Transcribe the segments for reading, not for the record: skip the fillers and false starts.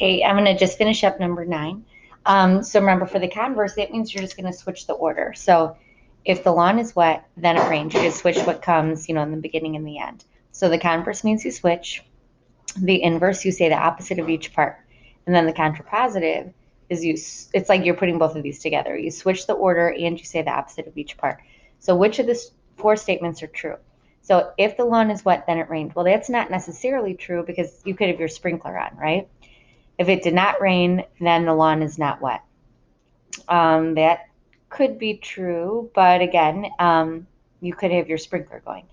Okay, I'm going to just finish up number 9. So remember, for the converse, that means you're just going to switch the order. So if the lawn is wet, then it rains. You just switch what comes, in the beginning and the end. So the converse means you switch. The inverse, you say the opposite of each part. And then the contrapositive is it's like you're putting both of these together. You switch the order and you say the opposite of each part. So which of the 4 statements are true? So if the lawn is wet, then it rained. Well, that's not necessarily true because you could have your sprinkler on, right? If it did not rain, then the lawn is not wet. That could be true, but again, you could have your sprinkler going.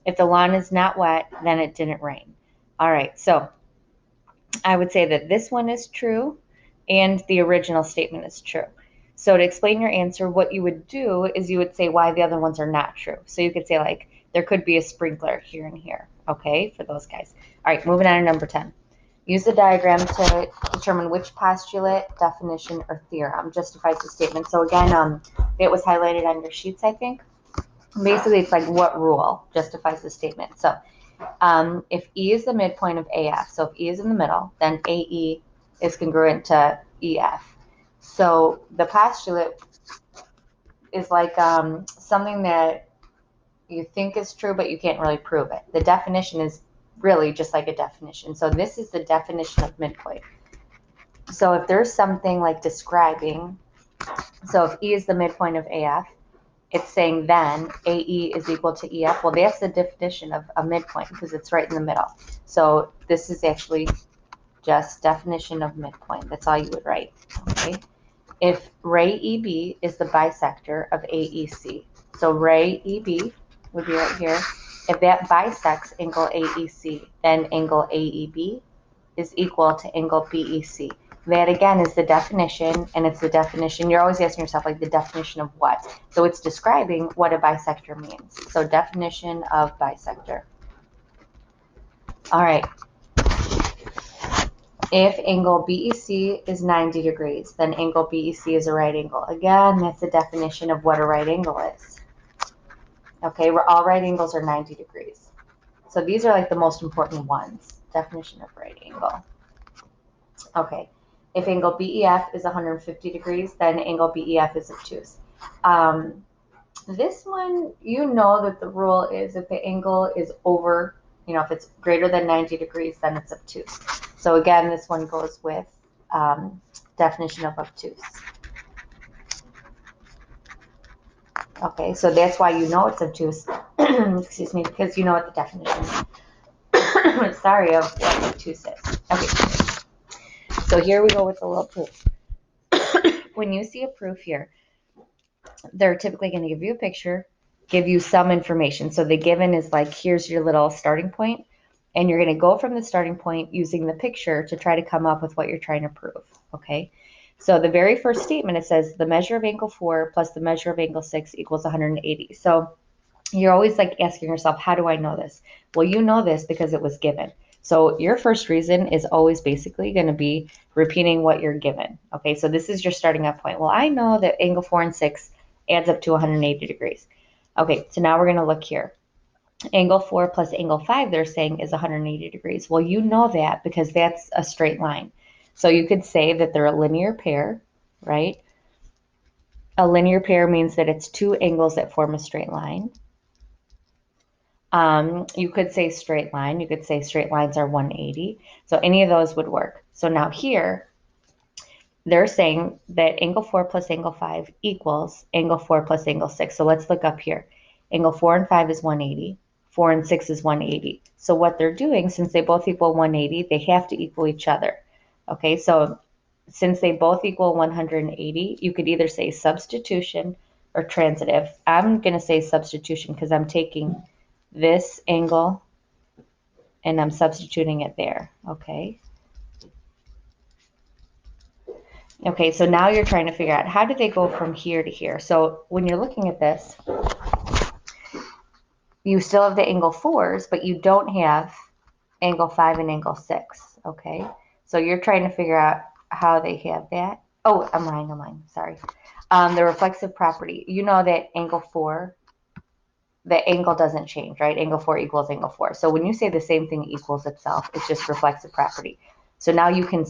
If the lawn is not wet, then it didn't rain. All right, so I would say that this one is true and the original statement is true. So to explain your answer, what you would do is you would say why the other ones are not true. So you could say like, there could be a sprinkler here and here, okay, for those guys. All right, moving on to number 10. Use the diagram to determine which postulate, definition, or theorem justifies the statement. So again, it was highlighted on your sheets, I think. Basically, it's like what rule justifies the statement. So if E is the midpoint of AF, so if E is in the middle, then AE is congruent to EF. So the postulate is like something that you think is true, but you can't really prove it. The definition is really just like a definition. So this is the definition of midpoint. So if there's something like describing, so if E is the midpoint of AF, it's saying then AE is equal to EF. Well, that's the definition of a midpoint because it's right in the middle. So this is actually just definition of midpoint. That's all you would write, okay? If ray EB is the bisector of AEC, so ray EB would be right here. If that bisects angle AEC, then angle AEB is equal to angle BEC. That again is the definition, and it's the definition. You're always asking yourself, like, the definition of what? So it's describing what a bisector means. So definition of bisector. All right. If angle BEC is 90 degrees, then angle BEC is a right angle. Again, that's the definition of what a right angle is. Okay, where all right angles are 90 degrees. So these are like the most important ones. Definition of right angle. Okay, if angle BEF is 150 degrees, then angle BEF is obtuse. This one, you know that the rule is if the angle is over, if it's greater than 90 degrees, then it's obtuse. So again, this one goes with definition of obtuse. Okay, so that's why you know it's obtuse, excuse me, because you know what the definition is. Sorry, of what obtuse is. Okay, so here we go with the little proof. When you see a proof here, they're typically going to give you a picture, give you some information. So the given is like, here's your little starting point, and you're going to go from the starting point using the picture to try to come up with what you're trying to prove, okay? So the very first statement, it says the measure of angle 4 plus the measure of angle 6 equals 180. So you're always like asking yourself, how do I know this? Well, you know this because it was given. So your first reason is always basically going to be repeating what you're given. Okay, so this is your starting up point. Well, I know that angle 4 and 6 adds up to 180 degrees. Okay, so now we're going to look here. Angle 4 plus angle 5, they're saying, is 180 degrees. Well, you know that because that's a straight line. So you could say that they're a linear pair, right? A linear pair means that it's 2 angles that form a straight line. You could say straight line. You could say straight lines are 180. So any of those would work. So now here, they're saying that angle 4 plus angle 5 equals angle 4 plus angle 6. So let's look up here. Angle 4 and 5 is 180. 4 and 6 is 180. So what they're doing, since they both equal 180, they have to equal each other. Okay, so since they both equal 180, you could either say substitution or transitive. I'm going to say substitution because I'm taking this angle and I'm substituting it there, okay? Okay, so now you're trying to figure out how do they go from here to here? So when you're looking at this, you still have the angle 4s, but you don't have angle 5 and angle 6, okay? So you're trying to figure out how they have that. Oh, I'm lying, sorry. The reflexive property, you know that angle 4, the angle doesn't change, right? Angle 4 equals angle 4. So when you say the same thing equals itself, it's just reflexive property. So now you can